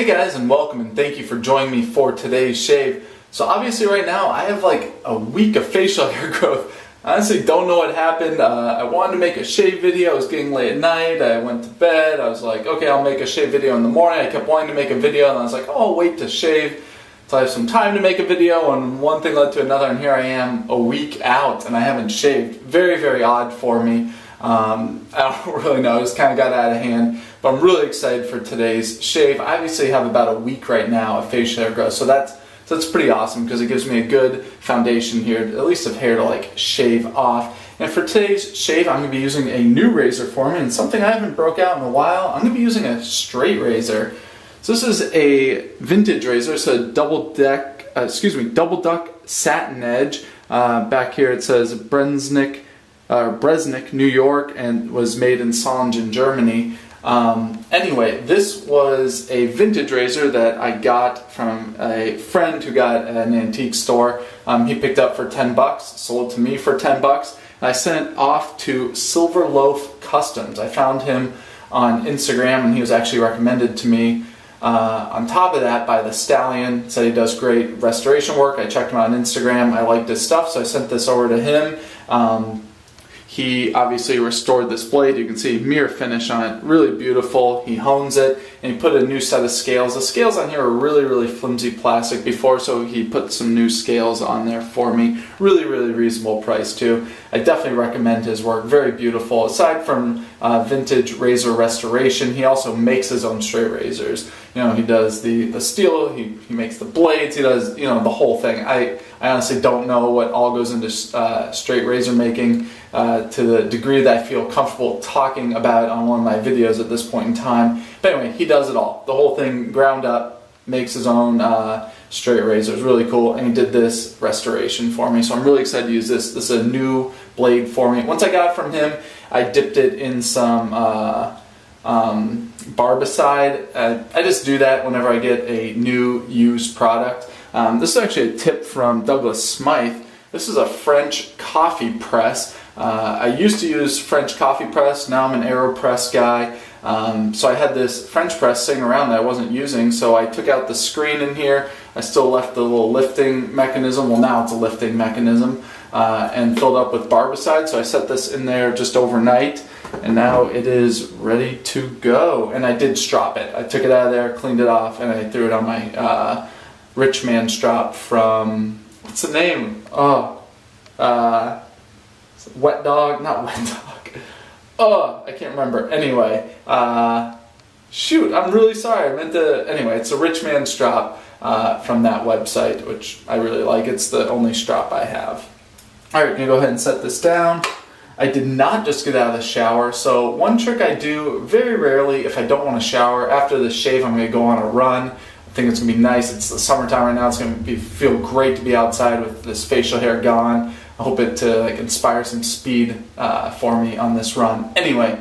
Hey guys, and welcome and thank you for joining me for today's shave. So obviously right now I have like a week of facial hair growth. I honestly don't know what happened. I wanted to make a shave video. It was getting late at night. I went to bed. I was like, okay, I'll make a shave video in the morning. I kept wanting to make a video and I was like, oh, I'll wait to shave till I have some time to make a video, and one thing led to another, and here I am a week out and I haven't shaved. Very, very odd for me. I don't really know, it just kind of got out of hand, but I'm really excited for today's shave. I obviously have about a week right now of facial hair growth, so that's pretty awesome because it gives me a good foundation here, at least of hair to like shave off. And for today's shave, I'm going to be using a new razor for me, and something I haven't broke out in a while. I'm going to be using a straight razor. So this is a vintage razor, so double duck satin edge. Back here it says Bresnik, New York, and was made in Solingen, Germany. Anyway, this was a vintage razor that I got from a friend who got at an antique store. He picked up for $10, sold to me for $10, and I sent it off to Silver Loaf Customs. I found him on Instagram, and he was actually recommended to me. On top of that, by the Stallion, said he does great restoration work. I checked him out on Instagram. I liked his stuff, so I sent this over to him. He obviously restored this blade. You can see mirror finish on it, really beautiful. He hones it, and he put a new set of scales. The scales on here are really, really flimsy plastic before, so he put some new scales on there for me. Really, really reasonable price too. I definitely recommend his work, very beautiful. Aside from vintage razor restoration, he also makes his own straight razors. You know, he does the steel, he makes the blades, he does, you know, the whole thing. I honestly don't know what all goes into straight razor making to the degree that I feel comfortable talking about it on one of my videos at this point in time. But anyway, he does it all. The whole thing ground up, makes his own straight razors, really cool, and he did this restoration for me. So I'm really excited to use this. This is a new blade for me. Once I got it from him, I dipped it in some barbicide. I just do that whenever I get a new used product. This is actually a tip from Douglas Smythe. This is a French coffee press. I used to use French coffee press, now I'm an AeroPress guy. So I had this French press sitting around that I wasn't using, so I took out the screen in here. I still left the little lifting mechanism, well now it's a lifting mechanism, and filled up with barbicide. So I set this in there just overnight, and now it is ready to go. And I did strop it. I took it out of there, cleaned it off, and I threw it on my rich man strop from, what's the name? Wet Dog, not Wet Dog. I can't remember. Anyway, shoot, I'm really sorry. I meant to, anyway, it's a rich man strop from that website, which I really like. It's the only strop I have. Alright, gonna go ahead and set this down. I did not just get out of the shower, so one trick I do very rarely if I don't want to shower, after the shave I'm going to go on a run. I think it's going to be nice. It's the summertime right now. It's going to feel great to be outside with this facial hair gone. I hope it to like inspire some speed for me on this run. Anyway,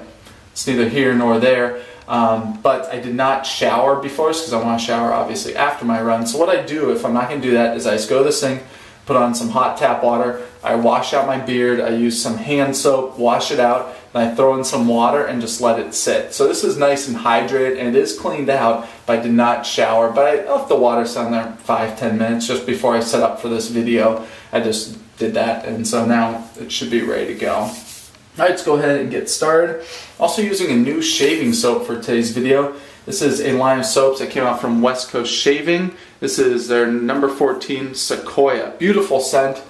it's neither here nor there. But I did not shower before this because I want to shower obviously after my run. So what I do if I'm not going to do that is I just go to the sink, put on some hot tap water, I wash out my beard, I use some hand soap, wash it out, and I throw in some water and just let it sit. So this is nice and hydrated, and it is cleaned out, but I did not shower. But I left the water sit there 5-10 minutes just before I set up for this video. I just did that, and so now it should be ready to go. Alright, let's go ahead and get started. Also using a new shaving soap for today's video. This is a line of soaps that came out from West Coast Shaving. This is their number 14 Sequoia. Beautiful scent.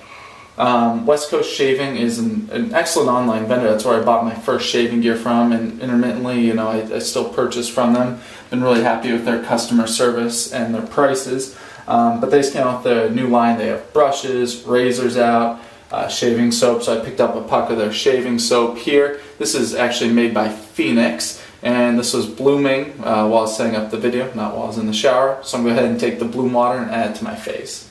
West Coast Shaving is an excellent online vendor. That's where I bought my first shaving gear from, and intermittently, you know, I still purchase from them. Been really happy with their customer service and their prices. But they just came out with a new line. They have brushes, razors out, shaving soap. So I picked up a puck of their shaving soap here. This is actually made by Phoenix, and this was blooming while I was setting up the video, not while I was in the shower. So I'm going to go ahead and take the bloom water and add it to my face.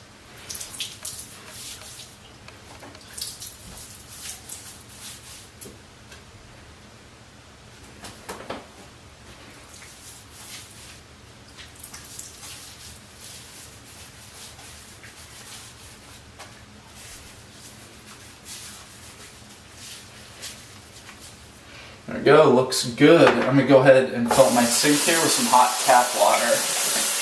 There we go, looks good. I'm going to go ahead and fill up my sink here with some hot tap water.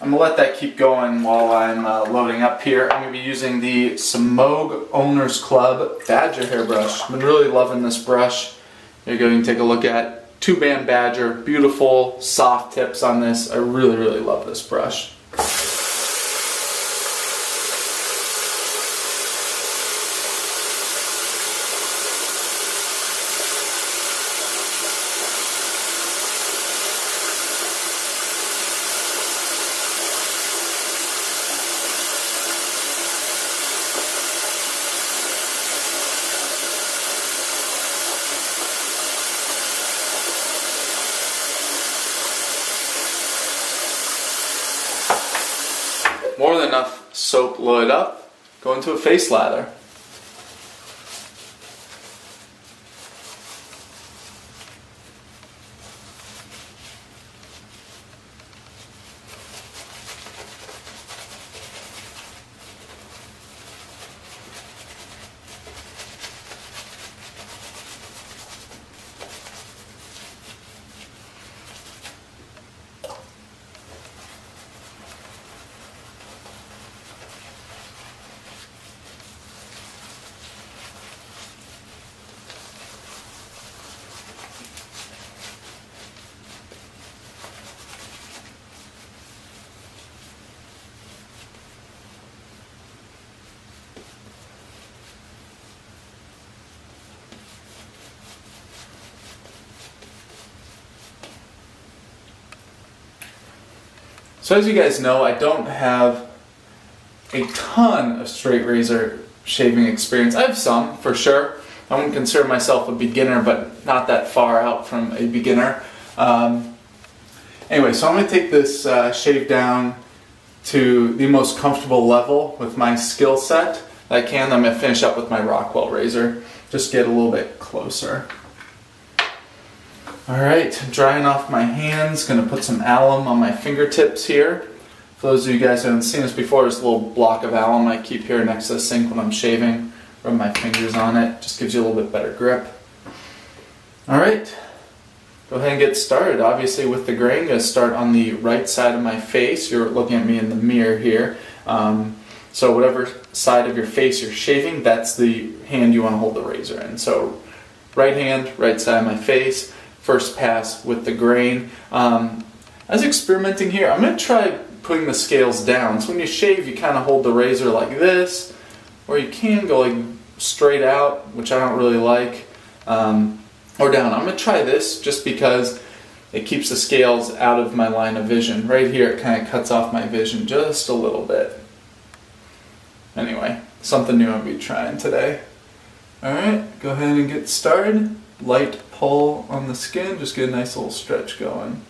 I'm gonna let that keep going while I'm loading up here. I'm gonna be using the Samogue Owners Club Badger hairbrush. I've been really loving this brush. Here you go, you can take a look at 2-band Badger. Beautiful, soft tips on this. I really, really love this brush. More than enough soap loaded up. Go into a face lather. So as you guys know, I don't have a ton of straight razor shaving experience. I have some, for sure. I wouldn't consider myself a beginner, but not that far out from a beginner. Anyway, so I'm going to take this shave down to the most comfortable level with my skill set that I can. I'm going to finish up with my Rockwell razor. Just get a little bit closer. Alright, drying off my hands, going to put some alum on my fingertips here. For those of you guys who haven't seen this before, there's a little block of alum I keep here next to the sink when I'm shaving. Rub my fingers on it, just gives you a little bit better grip. Alright, go ahead and get started. Obviously with the grain, I'm going to start on the right side of my face. You're looking at me in the mirror here. So whatever side of your face you're shaving, that's the hand you want to hold the razor in. So right hand, right side of my face. First pass with the grain. As experimenting here, I'm going to try putting the scales down. So when you shave, you kind of hold the razor like this, or you can go like straight out, which I don't really like, or down. I'm going to try this just because it keeps the scales out of my line of vision. Right here, it kind of cuts off my vision just a little bit. Anyway, something new I'll be trying today. Alright, go ahead and get started. Light pull on the skin, just get a nice little stretch going.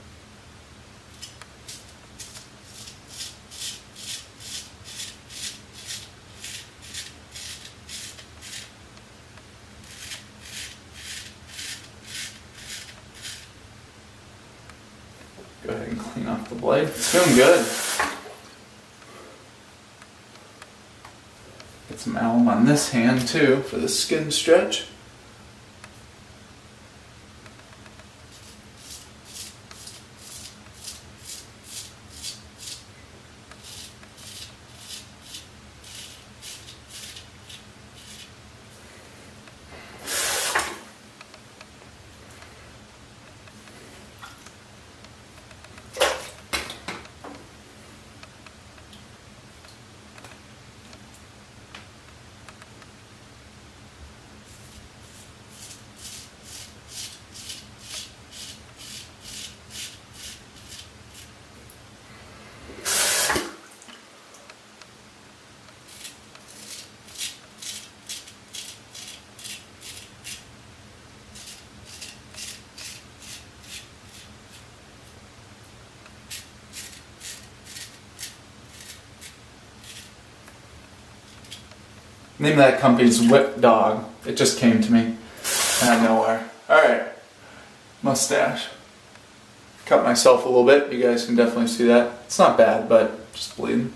Go ahead and clean off the blade. It's feeling good. Get some alum on this hand too for the skin stretch. Name of that company's Whip Dog. It just came to me out of nowhere. Alright, mustache. Cut myself a little bit, you guys can definitely see that. It's not bad, but just bleeding.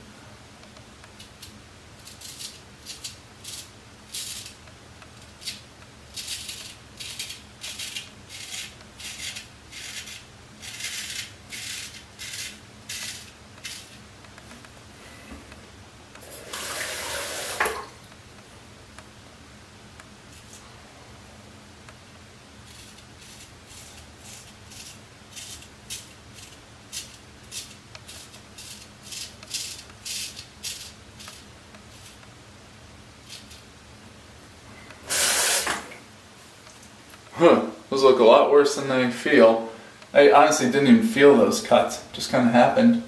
Those look a lot worse than they feel. I honestly didn't even feel those cuts. Just kind of happened.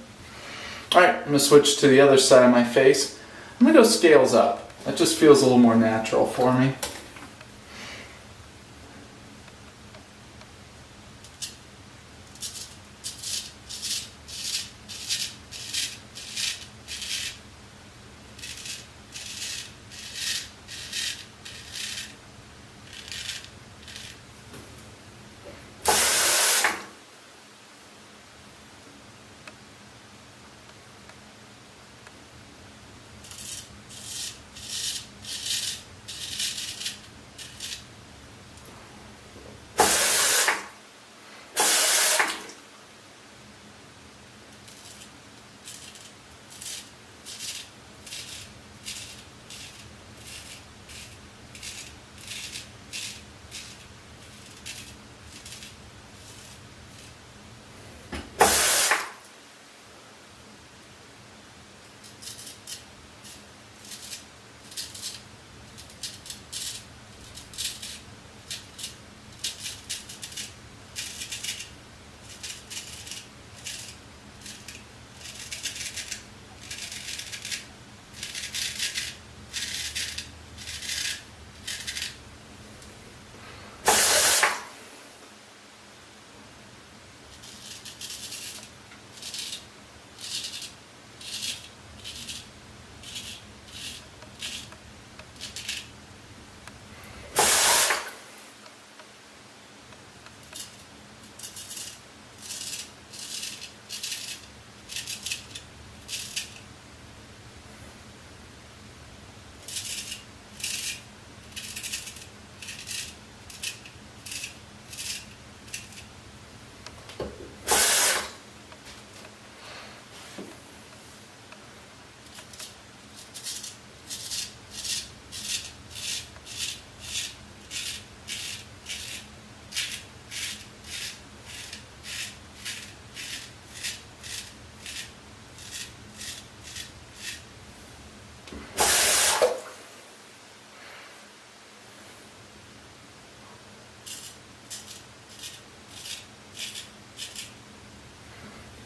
Alright, I'm going to switch to the other side of my face. I'm going to go scales up. That just feels a little more natural for me.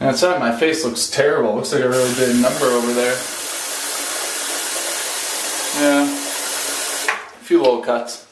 And outside, my face looks terrible. Looks like a really big number over there. Yeah, a few little cuts.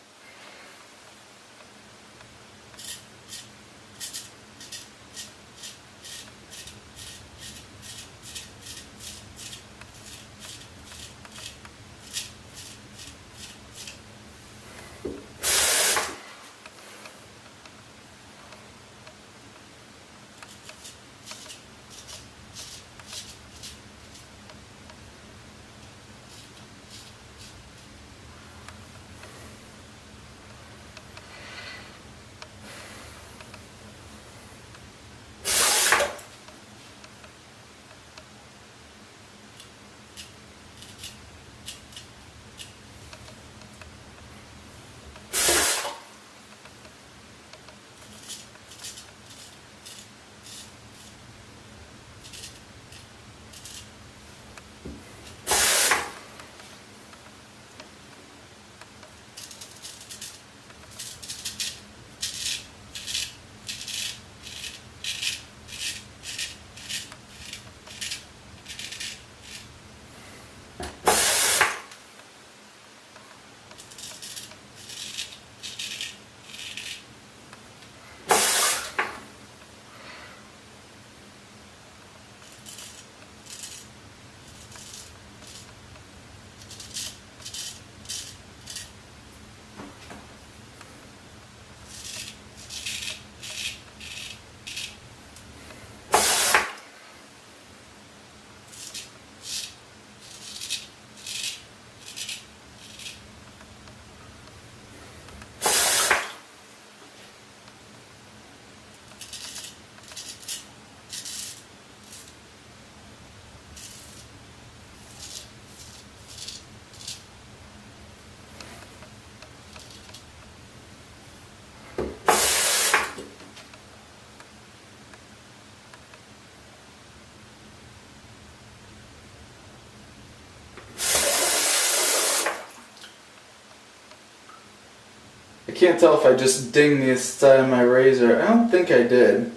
I can't tell if I just dinged the side of my razor. I don't think I did.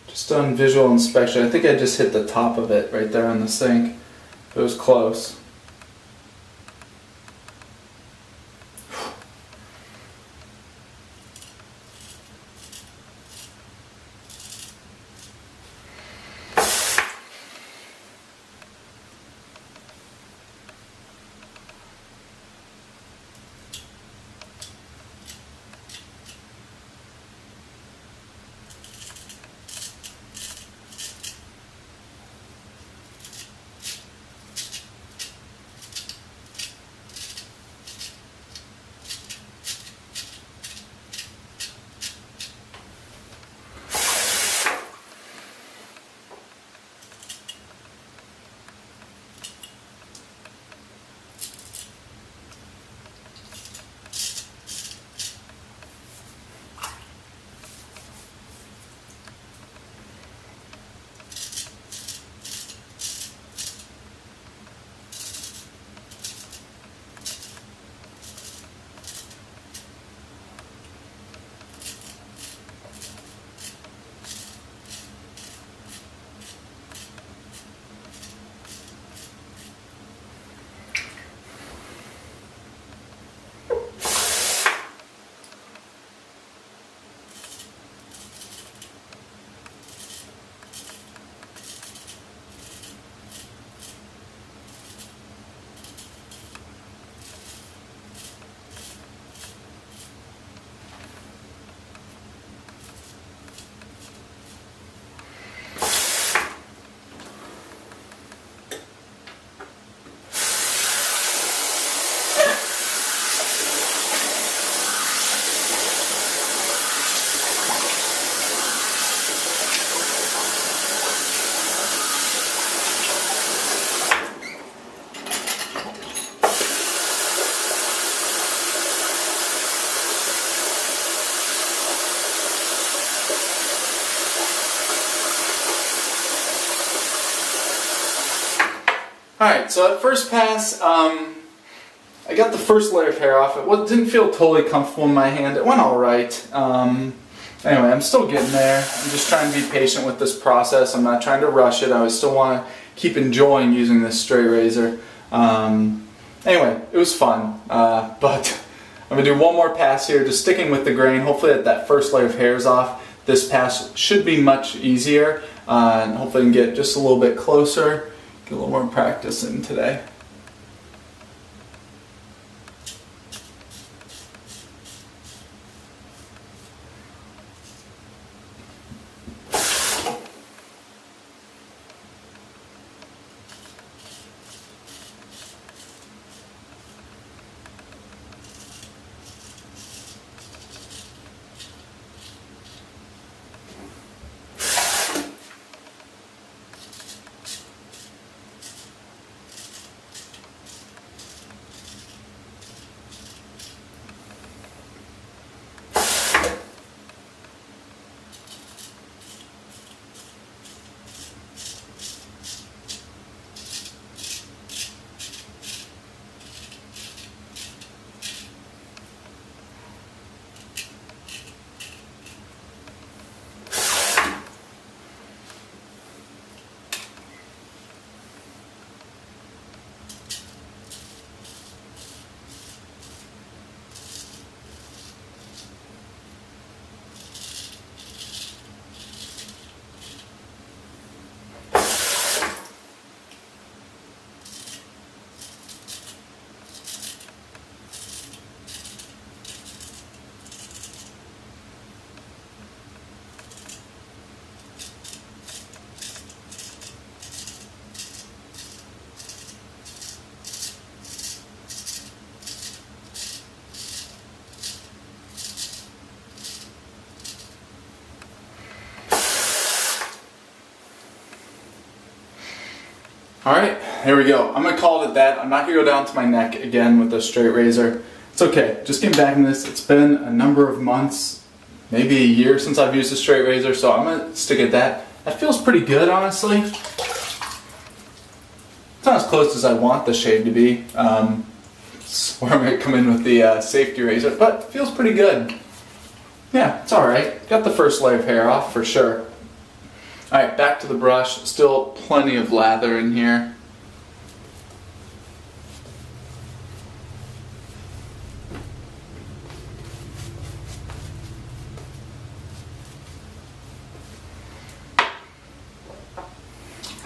Just on visual inspection, I think I just hit the top of it right there on the sink. It was close. Alright, so at first pass, I got the first layer of hair off. It didn't feel totally comfortable in my hand. It went alright. Anyway, I'm still getting there. I'm just trying to be patient with this process. I'm not trying to rush it. I still want to keep enjoying using this straight razor. Anyway, it was fun. But I'm going to do one more pass here, just sticking with the grain. Hopefully that first layer of hair is off. This pass should be much easier. And hopefully I can get just a little bit closer. Get a little more practice in today. Alright, there we go. I'm going to call it at that. I'm not going to go down to my neck again with a straight razor. It's okay. Just getting back in this. It's been a number of months, maybe a year since I've used a straight razor, so I'm going to stick at that. That feels pretty good, honestly. It's not as close as I want the shave to be. Swore I might come in with the safety razor, but it feels pretty good. Yeah, it's alright. Got the first layer of hair off for sure. Alright, back to the brush. Still plenty of lather in here.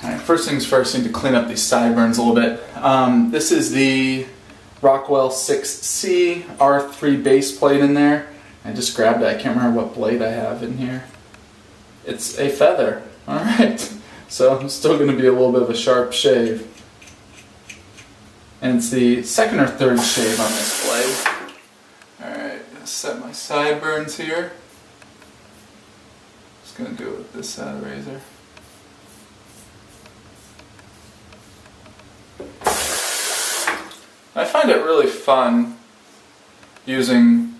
Alright, first things first, I need to clean up these sideburns a little bit. This is the Rockwell 6C R3 base plate in there. I just grabbed it. I can't remember what blade I have in here. It's a feather. Alright, so I'm still going to be a little bit of a sharp shave. And it's the second or third shave on this blade. Alright, set my sideburns here. Just going to do it with this side of the razor. I find it really fun using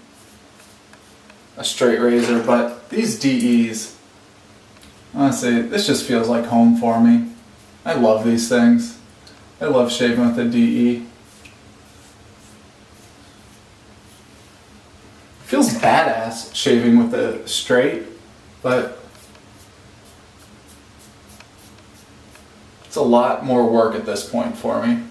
a straight razor, but these DEs, honestly, this just feels like home for me. I love these things. I love shaving with a DE. It feels badass shaving with a straight, but it's a lot more work at this point for me.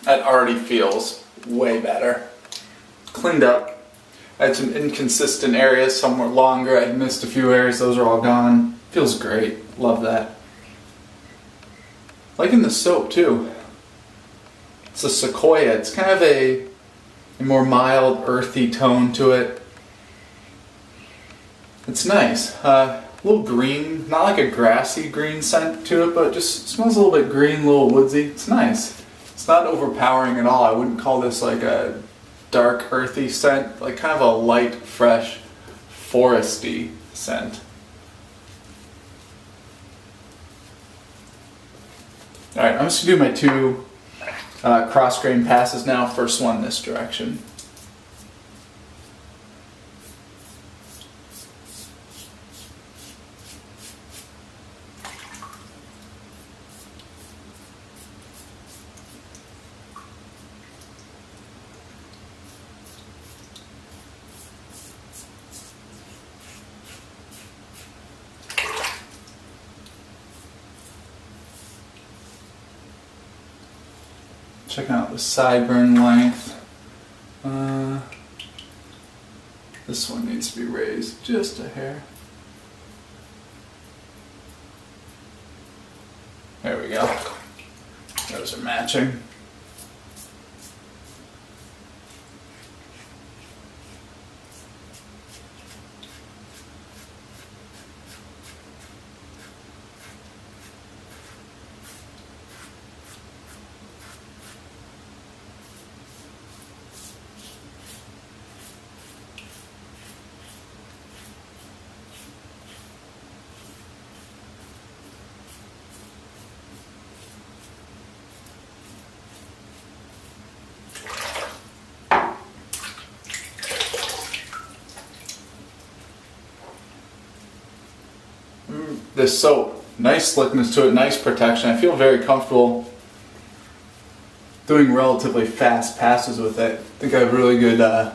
That already feels way better. Cleaned up. I had some inconsistent areas, some were longer, I missed a few areas, those are all gone. Feels great, love that. Liking the soap too. It's a Sequoia, it's kind of a more mild, earthy tone to it. It's nice. A little green, not like a grassy green scent to it, but it just smells a little bit green, a little woodsy. It's nice. It's not overpowering at all. I wouldn't call this like a dark, earthy scent, like kind of a light, fresh, foresty scent. Alright, I'm just going to do my two cross-grain passes now. First one this direction. Checking out the sideburn length. This one needs to be raised just a hair. There we go. Those are matching. This soap, nice slickness to it, nice protection. I feel very comfortable doing relatively fast passes with it. I think I have really good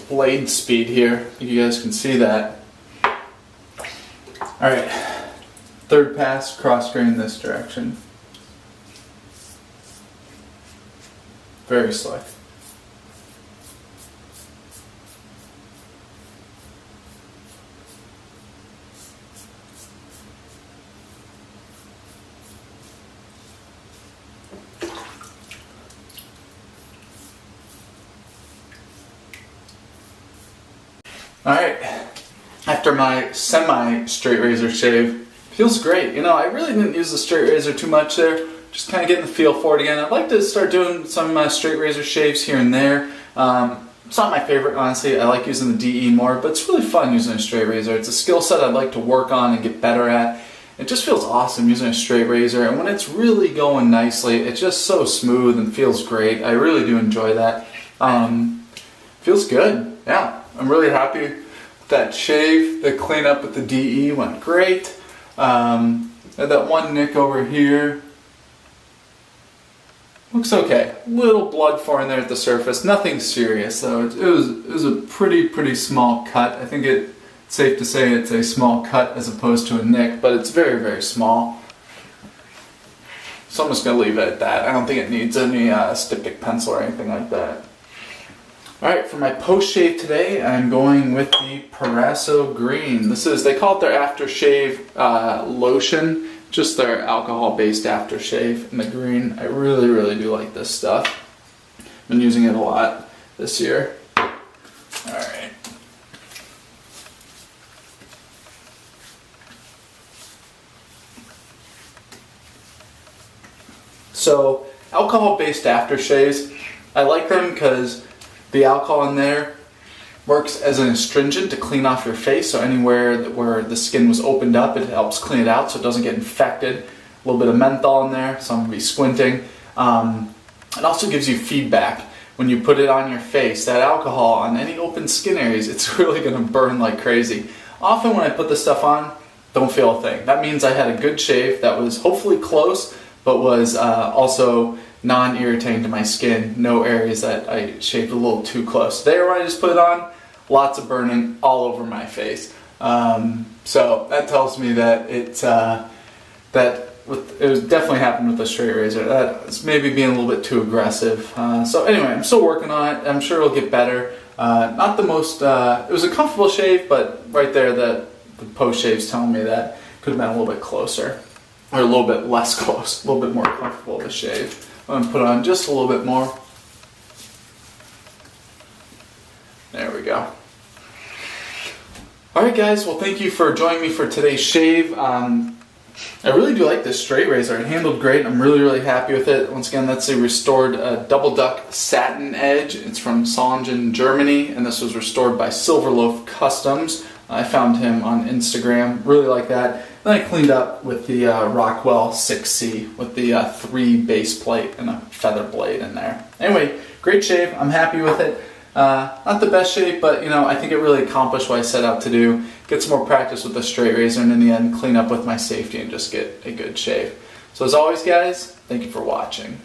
blade speed here. I think you guys can see that. Alright, third pass, cross grain this direction. Very slick. Alright, after my semi-straight razor shave, feels great. You know, I really didn't use the straight razor too much there, just kind of getting the feel for it again. I'd like to start doing some straight razor shaves here and there. It's not my favorite, honestly. I like using the DE more, but it's really fun using a straight razor. It's a skill set I'd like to work on and get better at. It just feels awesome using a straight razor, and when it's really going nicely, it's just so smooth and feels great. I really do enjoy that. Feels good, yeah. I'm really happy with that shave. The cleanup with the DE went great. Had that one nick over here. Looks okay. Little blood forming there at the surface. Nothing serious though. It was a pretty small cut. I think it's safe to say it's a small cut as opposed to a nick, but it's very small. So I'm just gonna leave it at that. I don't think it needs any styptic pencil or anything like that. Alright, for my post-shave today, I'm going with the Parasso Green. They call it their aftershave lotion, just their alcohol-based aftershave in the green. I really do like this stuff. Been using it a lot this year. Alright. So, alcohol-based aftershaves, I like them because the alcohol in there works as an astringent to clean off your face, so anywhere where the skin was opened up, it helps clean it out so it doesn't get infected. A little bit of menthol in there, so I'm going to be squinting. It also gives you feedback. When you put it on your face, that alcohol on any open skin areas, it's really going to burn like crazy. Often when I put this stuff on, don't feel a thing. That means I had a good shave that was hopefully close, but was also non-irritating to my skin. No areas that I shaved a little too close. There when I just put it on, lots of burning all over my face. So that tells me that it was definitely happened with the straight razor. That's maybe being a little bit too aggressive. So anyway, I'm still working on it. I'm sure it'll get better. Not the most, it was a comfortable shave, but right there the post shave's telling me that could have been a little bit closer. Or a little bit less close, a little bit more comfortable of a shave. I'm going to put on just a little bit more. There we go. Alright guys, well thank you for joining me for today's shave. I really do like this straight razor. It handled great. I'm really happy with it. Once again, that's a restored double duck satin edge. It's from Solingen, Germany, and this was restored by Silverloaf Customs. I found him on Instagram. Really like that. Then I cleaned up with the Rockwell 6C with the 3 base plate and a feather blade in there. Anyway, great shave. I'm happy with it. Not the best shave, but you know, I think it really accomplished what I set out to do. Get some more practice with the straight razor, and in the end, clean up with my safety and just get a good shave. So as always, guys, thank you for watching.